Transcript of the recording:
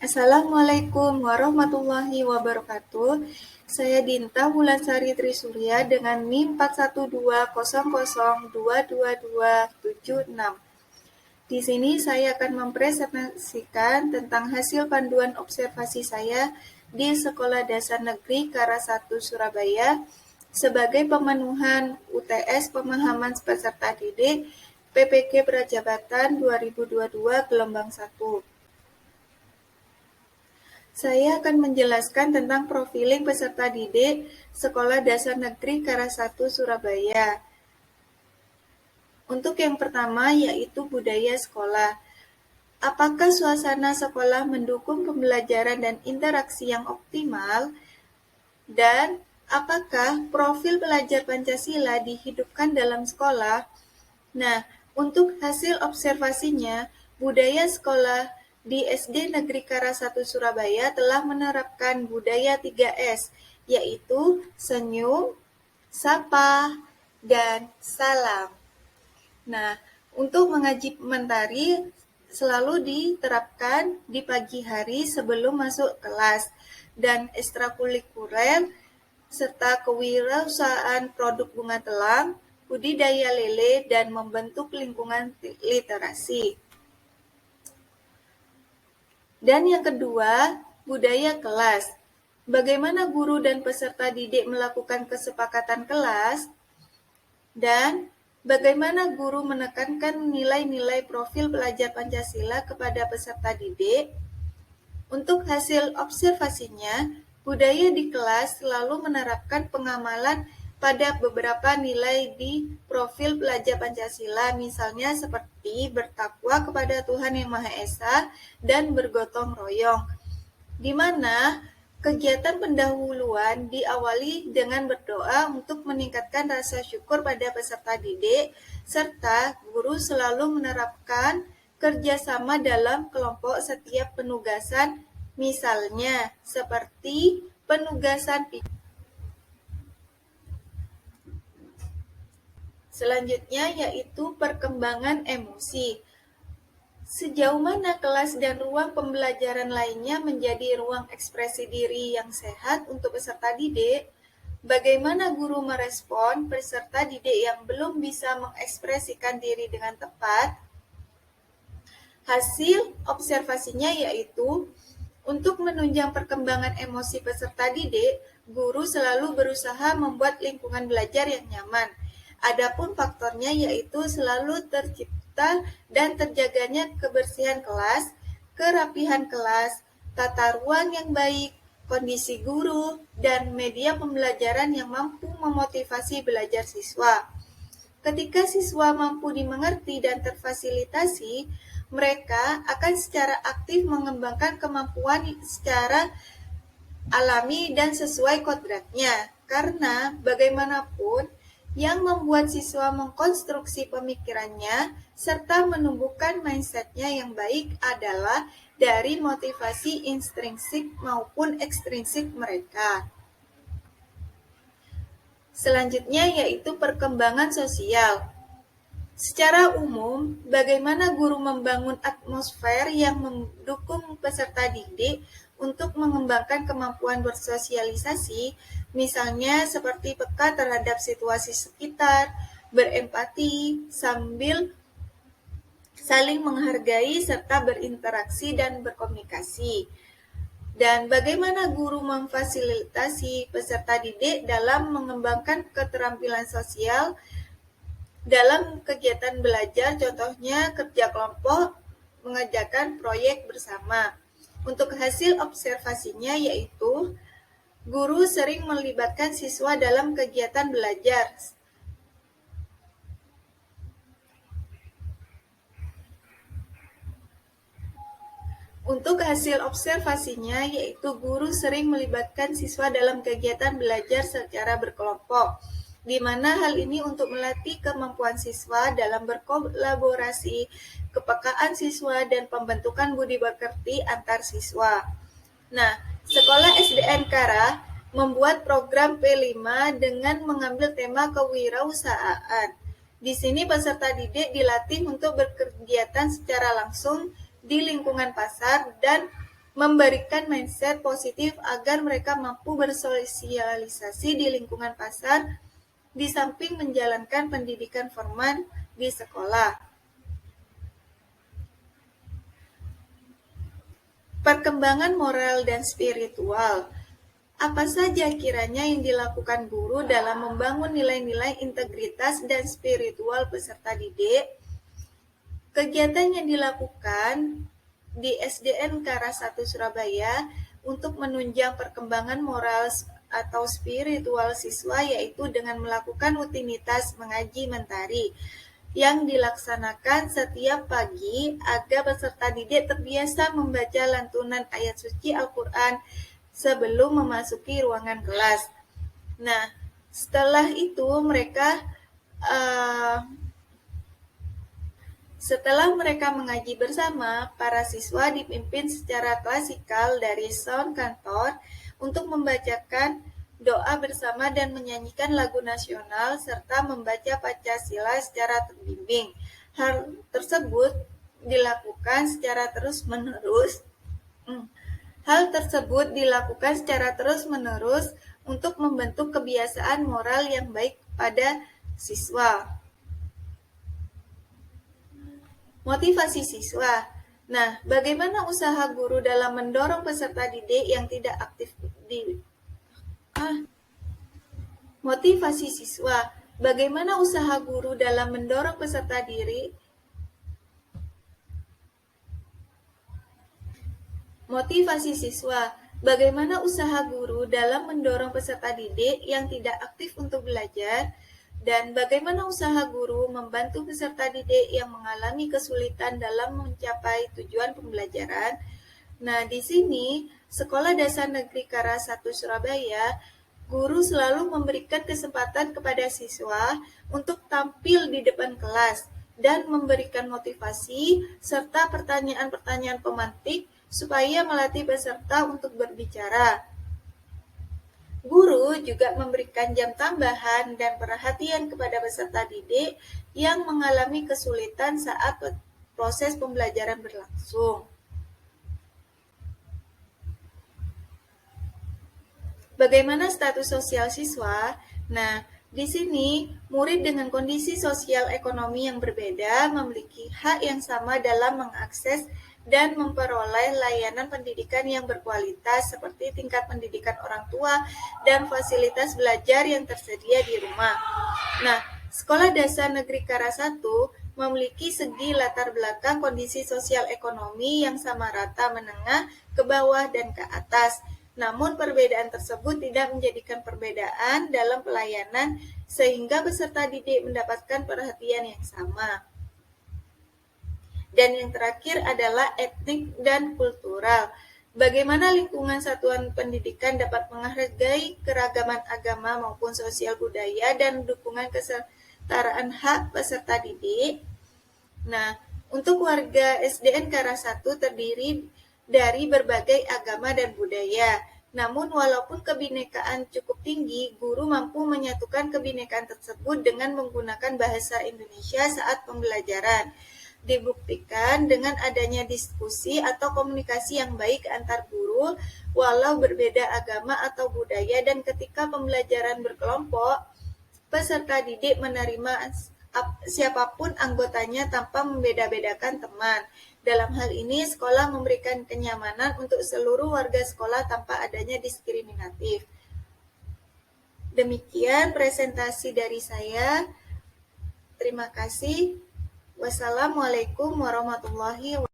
Assalamualaikum warahmatullahi wabarakatuh. Saya Dinta Wulansari Trisurya dengan NIM 41200222276. Di sini saya akan mempresentasikan tentang hasil panduan observasi saya di Sekolah Dasar Negeri Kara 1 Surabaya sebagai pemenuhan UTS Pemahaman Peserta Didik PPG Prajabatan 2022 Gelombang 1. Saya akan menjelaskan tentang profiling peserta didik Sekolah Dasar Negeri Kara 1 Surabaya. Untuk yang pertama yaitu budaya sekolah. Apakah suasana sekolah mendukung pembelajaran dan interaksi yang optimal? Dan apakah profil pelajar Pancasila dihidupkan dalam sekolah? Nah, untuk hasil observasinya, budaya sekolah di SD Negeri Kara 1 Surabaya telah menerapkan budaya 3S, yaitu senyum, sapa, dan salam. Nah, untuk mengaji mentari selalu diterapkan di pagi hari sebelum masuk kelas, dan ekstrakurikuler serta kewirausahaan produk bunga telang, budidaya lele, dan membentuk lingkungan literasi. Dan yang kedua, budaya kelas. Bagaimana guru dan peserta didik melakukan kesepakatan kelas, dan bagaimana guru menekankan nilai-nilai profil pelajar Pancasila kepada peserta didik. Untuk hasil observasinya, budaya di kelas selalu menerapkan pengamalan pada beberapa nilai di profil pelajar Pancasila, misalnya seperti bertakwa kepada Tuhan Yang Maha Esa dan bergotong royong, di mana kegiatan pendahuluan diawali dengan berdoa untuk meningkatkan rasa syukur pada peserta didik, serta guru selalu menerapkan kerjasama dalam kelompok setiap penugasan, misalnya seperti penugasan. Selanjutnya yaitu perkembangan emosi. Sejauh mana kelas dan ruang pembelajaran lainnya menjadi ruang ekspresi diri yang sehat untuk peserta didik? Bagaimana guru merespon peserta didik yang belum bisa mengekspresikan diri dengan tepat? Hasil observasinya yaitu untuk menunjang perkembangan emosi peserta didik, guru selalu berusaha membuat lingkungan belajar yang nyaman. Adapun faktornya yaitu selalu tercipta dan terjaganya kebersihan kelas, kerapihan kelas, tata ruang yang baik, kondisi guru, dan media pembelajaran yang mampu memotivasi belajar siswa. Ketika siswa mampu dimengerti dan terfasilitasi, mereka akan secara aktif mengembangkan kemampuan secara alami dan sesuai kodratnya. Karena bagaimanapun, yang membuat siswa mengkonstruksi pemikirannya serta menumbuhkan mindset-nya yang baik adalah dari motivasi intrinsik maupun ekstrinsik mereka. Selanjutnya yaitu perkembangan sosial. Secara umum, bagaimana guru membangun atmosfer yang mendukung peserta didik untuk mengembangkan kemampuan bersosialisasi, misalnya seperti peka terhadap situasi sekitar, berempati, sambil saling menghargai serta berinteraksi dan berkomunikasi. Dan bagaimana guru memfasilitasi peserta didik dalam mengembangkan keterampilan sosial dalam kegiatan belajar, contohnya kerja kelompok, mengerjakan proyek bersama. Untuk hasil observasinya yaitu guru sering melibatkan siswa dalam kegiatan belajar. Untuk hasil observasinya yaitu guru sering melibatkan siswa dalam kegiatan belajar secara berkelompok, di mana hal ini untuk melatih kemampuan siswa dalam berkolaborasi, kepekaan siswa, dan pembentukan budi pekerti antar siswa. Nah, Sekolah SDN Kara membuat program P5 dengan mengambil tema kewirausahaan. Di sini peserta didik dilatih untuk berkegiatan secara langsung di lingkungan pasar dan memberikan mindset positif agar mereka mampu bersosialisasi di lingkungan pasar, di samping menjalankan pendidikan formal di sekolah. Perkembangan moral dan spiritual. Apa saja kiranya yang dilakukan guru dalam membangun nilai-nilai integritas dan spiritual peserta didik? Kegiatan yang dilakukan di SDN Kara 1 Surabaya untuk menunjang perkembangan moral atau spiritual siswa yaitu dengan melakukan rutinitas mengaji mentari yang dilaksanakan setiap pagi agar peserta didik terbiasa membaca lantunan ayat suci Al-Quran sebelum memasuki ruangan kelas. Nah, setelah itu setelah mereka mengaji bersama, para siswa dipimpin secara klasikal dari sound kantor untuk membacakan doa bersama dan menyanyikan lagu nasional serta membaca Pancasila secara terbimbing. Hal tersebut dilakukan secara terus-menerus untuk membentuk kebiasaan moral yang baik pada siswa. Motivasi siswa. Nah, bagaimana usaha guru dalam mendorong peserta didik yang tidak aktif Motivasi siswa. Bagaimana usaha guru dalam mendorong peserta didik Motivasi siswa. Bagaimana usaha guru dalam mendorong peserta didik yang tidak aktif untuk belajar? Dan bagaimana usaha guru membantu peserta didik yang mengalami kesulitan dalam mencapai tujuan pembelajaran? Nah, di sini Sekolah Dasar Negeri Kara 1 Surabaya, guru selalu memberikan kesempatan kepada siswa untuk tampil di depan kelas dan memberikan motivasi serta pertanyaan-pertanyaan pemantik supaya melatih peserta untuk berbicara. Guru juga memberikan jam tambahan dan perhatian kepada peserta didik yang mengalami kesulitan saat proses pembelajaran berlangsung. Bagaimana status sosial siswa? Nah, di sini murid dengan kondisi sosial ekonomi yang berbeda memiliki hak yang sama dalam mengakses dan memperoleh layanan pendidikan yang berkualitas seperti tingkat pendidikan orang tua dan fasilitas belajar yang tersedia di rumah. Nah, Sekolah Dasar Negeri Kara 1 memiliki segi latar belakang kondisi sosial ekonomi yang sama rata menengah, ke bawah, dan ke atas. Namun perbedaan tersebut tidak menjadikan perbedaan dalam pelayanan sehingga peserta didik mendapatkan perhatian yang sama. Dan yang terakhir adalah etnik dan kultural. Bagaimana lingkungan satuan pendidikan dapat menghargai keragaman agama maupun sosial budaya dan dukungan kesetaraan hak peserta didik? Nah, untuk warga SDN Kara 1 terdiri dari berbagai agama dan budaya. Namun walaupun kebinekaan cukup tinggi, guru mampu menyatukan kebinekaan tersebut dengan menggunakan bahasa Indonesia saat pembelajaran. Dibuktikan dengan adanya diskusi atau komunikasi yang baik antar guru, walau berbeda agama atau budaya, dan ketika pembelajaran berkelompok, peserta didik menerima siapapun anggotanya tanpa membeda-bedakan teman. Dalam hal ini, sekolah memberikan kenyamanan untuk seluruh warga sekolah tanpa adanya diskriminatif. Demikian presentasi dari saya. Terima kasih. Wassalamualaikum warahmatullahi wabarakatuh.